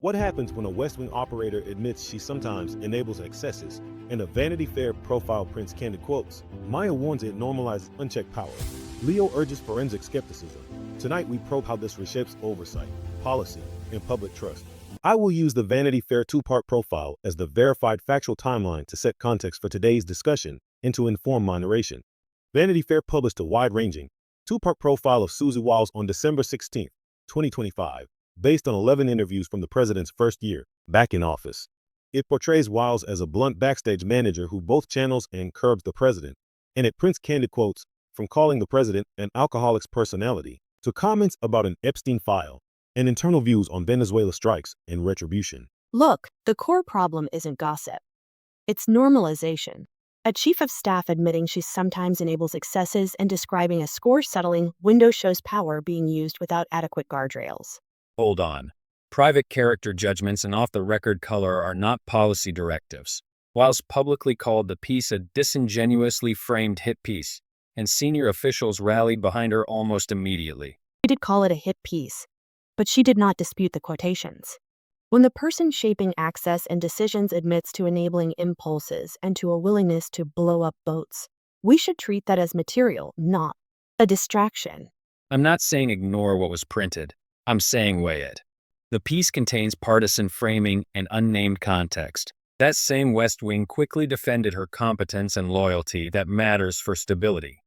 What happens when a West Wing operator admits she sometimes enables excesses? In a Vanity Fair profile prints candid quotes, Maya warns it normalizes unchecked power. Leo urges forensic skepticism. Tonight we probe how this reshapes oversight, policy, and public trust. I will use the Vanity Fair two-part profile as the verified factual timeline to set context for today's discussion and to inform my narration. Vanity Fair published a wide-ranging, two-part profile of Susie Wiles on December 16, 2025. Based on 11 interviews from the president's first year back in office. It portrays Wiles as a blunt backstage manager who both channels and curbs the president, and it prints candid quotes from calling the president an alcoholic's personality to comments about an Epstein file and internal views on Venezuela strikes and retribution. Look, the core problem isn't gossip. It's normalization. A chief of staff admitting she sometimes enables excesses and describing a score-settling window shows power being used without adequate guardrails. Hold on. Private character judgments and off-the-record color are not policy directives. Wiles publicly called the piece a disingenuously framed hit piece, and senior officials rallied behind her almost immediately. She did call it a hit piece, but she did not dispute the quotations. When the person shaping access and decisions admits to enabling impulses and to a willingness to blow up boats, we should treat that as material, not a distraction. I'm not saying ignore what was printed. I'm saying weigh it. The piece contains partisan framing and unnamed context. That same West Wing quickly defended her competence and loyalty that matters for stability.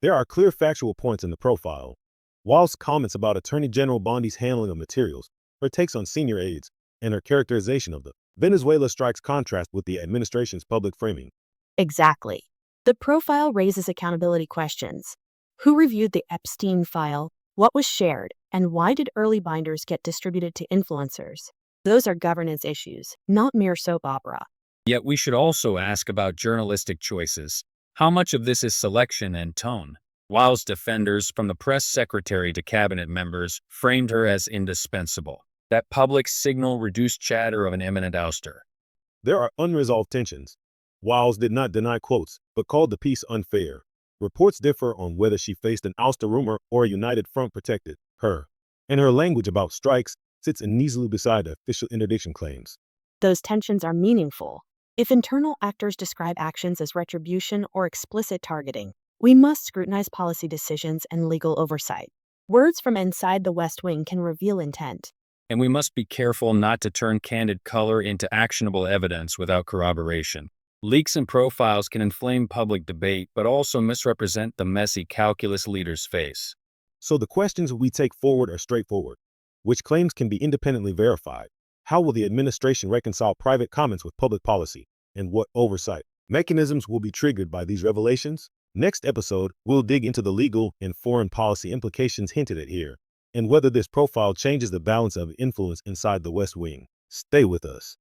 There are clear factual points in the profile. Wiles' comments about Attorney General Bondi's handling of materials, her takes on senior aides, and her characterization of the Venezuela strikes contrast with the administration's public framing. Exactly. The profile raises accountability questions. Who reviewed the Epstein file? What was shared? And why did early binders get distributed to influencers? Those are governance issues, not mere soap opera. Yet we should also ask about journalistic choices. How much of this is selection and tone? Wiles' defenders, from the press secretary to cabinet members, framed her as indispensable. That public signal reduced chatter of an imminent ouster. There are unresolved tensions. Wiles did not deny quotes, but called the piece unfair. Reports differ on whether she faced an ouster rumor or a united front protected her, and her language about strikes sits uneasily beside the official interdiction claims. Those tensions are meaningful. If internal actors describe actions as retribution or explicit targeting, we must scrutinize policy decisions and legal oversight. Words from inside the West Wing can reveal intent. And we must be careful not to turn candid color into actionable evidence without corroboration. Leaks and profiles can inflame public debate, but also misrepresent the messy calculus leaders face. So the questions we take forward are straightforward. Which claims can be independently verified? How will the administration reconcile private comments with public policy? And what oversight mechanisms will be triggered by these revelations? Next episode, we'll dig into the legal and foreign policy implications hinted at here, and whether this profile changes the balance of influence inside the West Wing. Stay with us.